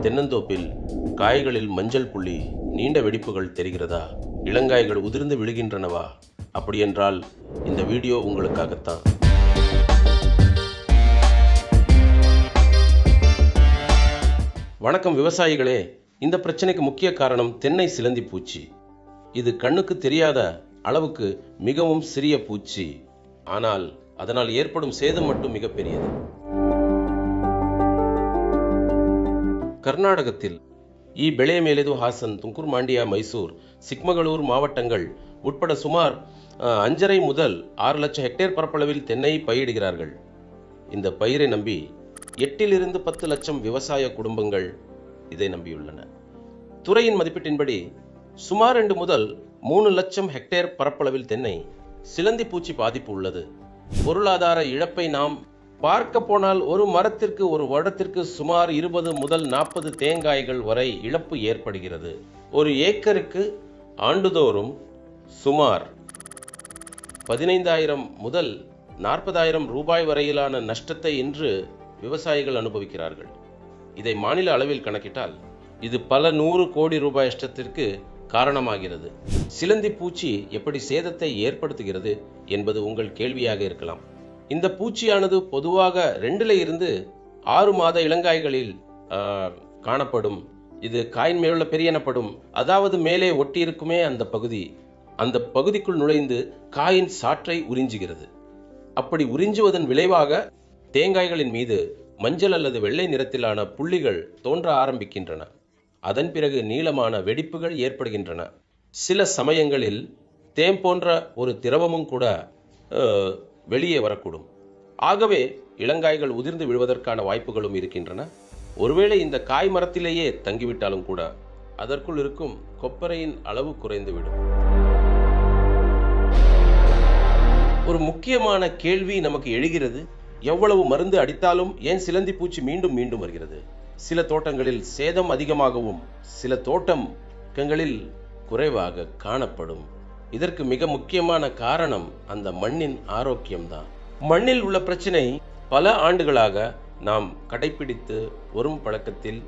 தென்னந்தோப்பில் காய்களில் மஞ்சள் புள்ளி நீண்ட வெடிப்புகள் தெரிகிறதா? இளங்காய்கள் உதிர்ந்து விழுகின்றனவா? அப்படியென்றால் இந்த வீடியோ உங்களுக்காகத்தான். வணக்கம் விவசாயிகளே. இந்த பிரச்சனைக்கு முக்கிய காரணம் தென்னை சிலந்தி பூச்சி. இது கண்ணுக்கு தெரியாத அளவுக்கு மிகவும் சிறிய பூச்சி. ஆனால் அதனால் ஏற்படும் சேதம் மட்டும் மிகப்பெரியது. கர்நாடகத்தில் ಬೆಳೆಮೇಲೆದು ಹಾಸನ್, ತುಮಕೂರು, ಮಾಂಡ್ಯ, ಮೈಸೂರು, ಚಿಕ್ಕಮಗಳೂರು மாவட்டங்கள் உட்பட சுமார் 5.5 முதல் 6 லட்சம் ஹெக்டேர் பரப்பளவில் தென்னை பயிரிடுகிறார்கள். இந்த பயிரை நம்பி 8 to 10 லட்சம் விவசாய குடும்பங்கள் இதை நம்பியுள்ளன. துறையின் மதிப்பீட்டின்படி சுமார் 2 முதல் 3 லட்சம் ஹெக்டேர் பரப்பளவில் தென்னை சிலந்தி பூச்சி பாதிப்பு உள்ளது. பொருளாதார இழப்பை நாம் பார்க்க போனால் ஒரு மரத்திற்கு ஒரு வருடத்திற்கு சுமார் 20 முதல் 40 தேங்காய்கள் வரை இழப்பு ஏற்படுகிறது. ஒரு ஏக்கருக்கு ஆண்டுதோறும் சுமார் 15,000 முதல் 40,000 ரூபாய் வரையிலான நஷ்டத்தை இன்று விவசாயிகள் அனுபவிக்கிறார்கள். இதை மாநில அளவில் கணக்கிட்டால் இது பல 100 கோடி ரூபாய் நஷ்டத்திற்கு காரணமாகிறது. சிலந்தி பூச்சி எப்படி சேதத்தை ஏற்படுத்துகிறது என்பது உங்கள் கேள்வியாக இருக்கலாம். இந்த பூச்சியானது பொதுவாக 2 இருந்து 6 மாத இளங்காய்களில் காணப்படும். இது காயின் மேலுள்ள பெரியனப்படும், அதாவது மேலே ஒட்டியிருக்குமே அந்த பகுதிக்குள் நுழைந்து காயின் சாற்றை உறிஞ்சுகிறது. அப்படி உறிஞ்சுவதன் விளைவாக தேங்காய்களின் மீது மஞ்சள் அல்லது வெள்ளை நிறத்திலான புள்ளிகள் தோன்ற ஆரம்பிக்கின்றன. அதன் பிறகு நீளமான வெடிப்புகள் ஏற்படுகின்றன. சில சமயங்களில் தேன் போன்ற ஒரு திரவமும் கூட வெளியே வரக்கூடும். ஆகவே இளங்காய்கள் உதிர்ந்து விழுவதற்கான வாய்ப்புகளும் இருக்கின்றன. ஒருவேளை இந்த காய் மரத்திலேயே தங்கிவிட்டாலும் கூட அதற்குள் இருக்கும் கொப்பரையின் அளவு குறைந்துவிடும். ஒரு முக்கியமான கேள்வி நமக்கு எழுகிறது. எவ்வளவு மருந்து அடித்தாலும் ஏன் சிலந்தி பூச்சி மீண்டும் மீண்டும் வருகிறது? சில தோட்டங்களில் சேதம் அதிகமாகவும் சில தோட்டங்களில் குறைவாக காணப்படும். இதற்கு மிக முக்கியமான காரணம் அந்த மண்ணின் ஆரோக்கியம்தான். மண்ணில் உள்ள பிரச்சனை பல ஆண்டுகளாக நாம் கடைபிடித்து வரும் பழக்கத்தில்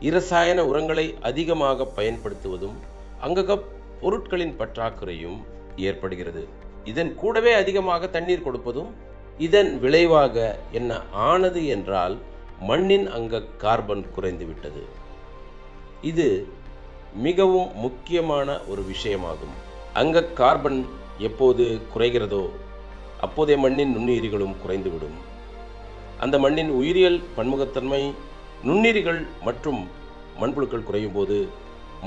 இரசாயன உரங்களை அதிகமாக பயன்படுத்துவதும் அங்கக பொருட்களின் பற்றாக்குறையும் ஏற்படுகிறது. இதன் கூடவே அதிகமாக தண்ணீர் கொடுப்பதும். இதன் விளைவாக என்ன ஆனது என்றால் மண்ணின் அங்க கார்பன் குறைந்துவிட்டது. இது மிகவும் முக்கியமான ஒரு விஷயமாகும். அங்க கார்பன் எப்போது குறைகிறதோ அப்போதே மண்ணின் நுண்ணுயிரிகளும் குறைந்துவிடும். அந்த மண்ணின் உயிரியல் பன்முகத்தன்மை, நுண்ணுயிரிகள் மற்றும் மண்புழுக்கள் குறையும் போது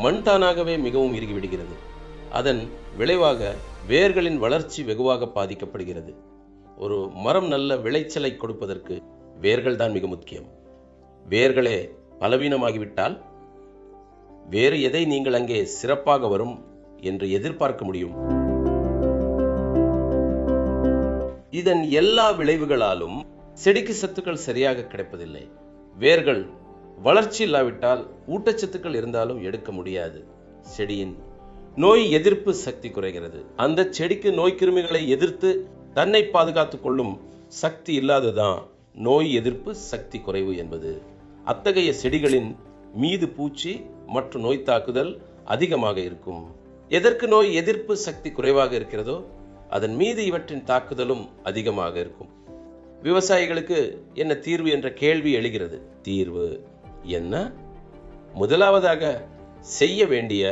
மண் தானாகவே மிகவும் இறுகிவிடுகிறது. அதன் விளைவாக வேர்களின் வளர்ச்சி வெகுவாக பாதிக்கப்படுகிறது. ஒரு மரம் நல்ல விளைச்சலை கொடுப்பதற்கு வேர்கள் தான் மிக முக்கியம். வேர்களே பலவீனமாகிவிட்டால் வேறு எதை நீங்கள் அங்கே சிறப்பாக வரும் என்று எதிர்பார்க்க முடியும்? இதன் எல்லா விளைவுகளாலும் செடிக்கு சத்துக்கள் சரியாக கிடைப்பதில்லை. வேர்கள் வளர்ச்சி இல்லாவிட்டால் ஊட்டச்சத்துக்கள் இருந்தாலும் எடுக்க முடியாது. செடியின் நோய் எதிர்ப்பு சக்தி குறைகிறது. அந்த செடிக்கு நோய் கிருமிகளை எதிர்த்து தன்னை பாதுகாத்துக் கொள்ளும் சக்தி இல்லாததான் நோய் எதிர்ப்பு சக்தி குறைவு என்பது. அத்தகைய செடிகளின் மீது பூச்சி மற்றும் நோய் தாக்குதல் அதிகமாக இருக்கும். எதற்கு நோய் எதிர்ப்பு சக்தி குறைவாக இருக்கிறதோ அதன் மீது இவற்றின் தாக்குதலும் அதிகமாக இருக்கும். விவசாயிகளுக்கு என்ன தீர்வு என்ற கேள்வி எழுகிறது. தீர்வு என்ன? முதலாவதாக செய்ய வேண்டிய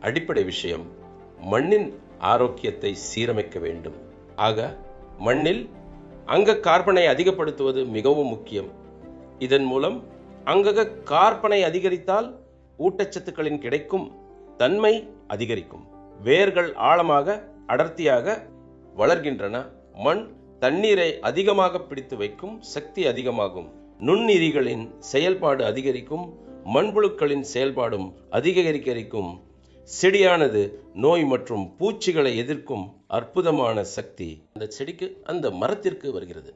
அடிப்படை விஷயம் மண்ணின் ஆரோக்கியத்தை சீரமைக்க வேண்டும். ஆக மண்ணில் அங்க கார்பனை அதிகப்படுத்துவது மிகவும் முக்கியம். இதன் மூலம் அங்கக கார்பனை அதிகரித்தால் ஊட்டச்சத்துக்களின் கிடைக்கும் தன்மை அதிகரிக்கும். வேர்கள் ஆழமாக அடர்த்தியாக வளர்கின்றன. மண் தண்ணீரை அதிகமாக பிடித்து வைக்கும் சக்தி அதிகமாகும். நுண்ணுயிரிகளின் செயல்பாடு அதிகரிக்கும். மண்புழுக்களின் செயல்பாடும் அதிகரிக்கும். செடியானது நோய் மற்றும் பூச்சிகளை எதிர்க்கும் அற்புதமான சக்தி அந்த செடிக்கு, அந்த மரத்திற்கு வருகிறது.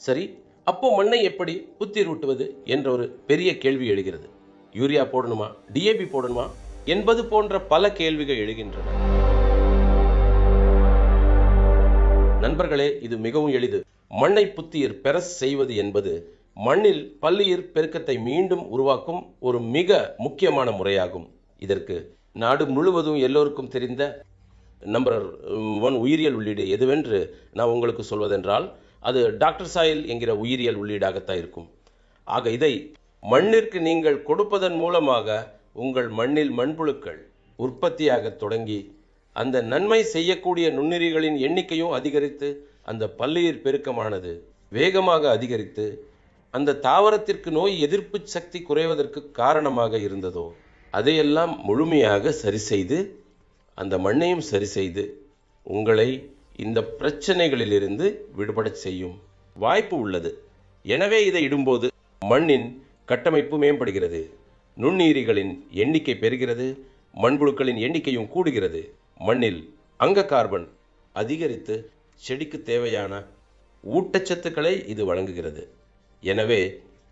சரி, அப்போ மண்ணை எப்படி புத்திரூட்டுவது என்ற ஒரு பெரிய கேள்வி எழுகிறது. யூரியா போடணுமா, டிஏபி போடணுமா என்பது போன்ற பல கேள்விகள் எழுகின்றன. நண்பர்களே, இது மிகவும் எளிது. மண்ணை புத்துயிர் பெற செய்வது என்பது மண்ணில் பல்லுயிர் பெருக்கத்தை மீண்டும் உருவாக்கும் ஒரு மிக முக்கியமான முறையாகும். இதற்கு நாடு முழுவதும் எல்லோருக்கும் தெரிந்த நம்பர் 1 உயிரியல் உள்ளீடு எதுவென்று நான் உங்களுக்கு சொல்வதென்றால் அது டாக்டர் சாயில் என்கிற உயிரியல் உள்ளீடாகத்தான் இருக்கும். ஆக இதை மண்ணிற்கு நீங்கள் கொடுப்பதன் மூலமாக உங்கள் மண்ணில் மண்புழுக்கள் உற்பத்தியாக தொடங்கி அந்த நன்மை செய்யக்கூடிய நுண்ணுயிரிகளின் எண்ணிக்கையும் அதிகரித்து அந்த பல்லுயிர் பெருக்கமானது வேகமாக அதிகரித்து அந்த தாவரத்திற்கு நோய் எதிர்ப்பு சக்தி குறைவதற்கு காரணமாக இருந்ததோ அதையெல்லாம் முழுமையாக சரி செய்து அந்த மண்ணையும் சரி செய்து உங்களை இந்த பிரச்சனைகளிலிருந்து விடுபடச் செய்யும் வாய்ப்பு உள்ளது. எனவே இதை இடும்போது மண்ணின் கட்டமைப்பு மேம்படுகிறது, நுண்ணுயிரிகளின் எண்ணிக்கை பெறுகிறது, மண்புழுக்களின் எண்ணிக்கையும் கூடுகிறது, மண்ணில் அங்க கார்பன் அதிகரித்து செடிக்கு தேவையான ஊட்டச்சத்துக்களை இது வழங்குகிறது. எனவே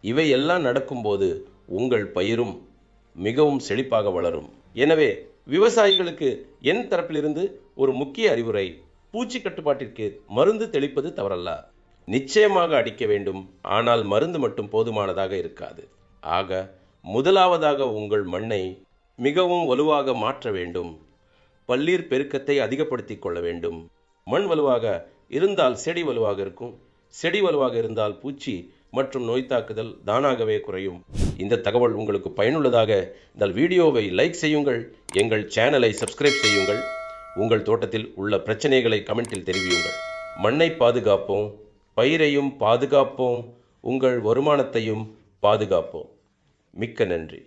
இவையெல்லாம் நடக்கும்போது உங்கள் பயிரும் மிகவும் செழிப்பாக வளரும். எனவே விவசாயிகளுக்கு என் தரப்பிலிருந்து ஒரு முக்கிய அறிவுரை, பூச்சி கட்டுப்பாட்டிற்கு மருந்து தெளிப்பது தவறல்ல, நிச்சயமாக அடிக்க வேண்டும். ஆனால் மருந்து மட்டும் போதுமானதாக இருக்காது. ஆக முதலாவதாக உங்கள் மண்ணை மிகவும் வலுவாக மாற்ற வேண்டும். பல்லுயிர் பெருக்கத்தை அதிகப்படுத்திக் கொள்ள வேண்டும். மண் வலுவாக இருந்தால் செடி வலுவாக இருக்கும், செடி வலுவாக இருந்தால் பூச்சி மற்றும் நோய் தாக்குதல் தானாகவே குறையும். இந்த தகவல் உங்களுக்கு பயனுள்ளதாக இருந்தால் வீடியோவை லைக் செய்யுங்கள், எங்கள் சேனலை சப்ஸ்கிரைப் செய்யுங்கள், உங்கள் தோட்டத்தில் உள்ள பிரச்சனைகளை கமெண்டில் தெரிவியுங்கள். மண்ணை பாதுகாப்போம், பயிரையும் பாதுகாப்போம், உங்கள் வருமானத்தையும் பாதுகாப்போம். மிக்க நன்றி.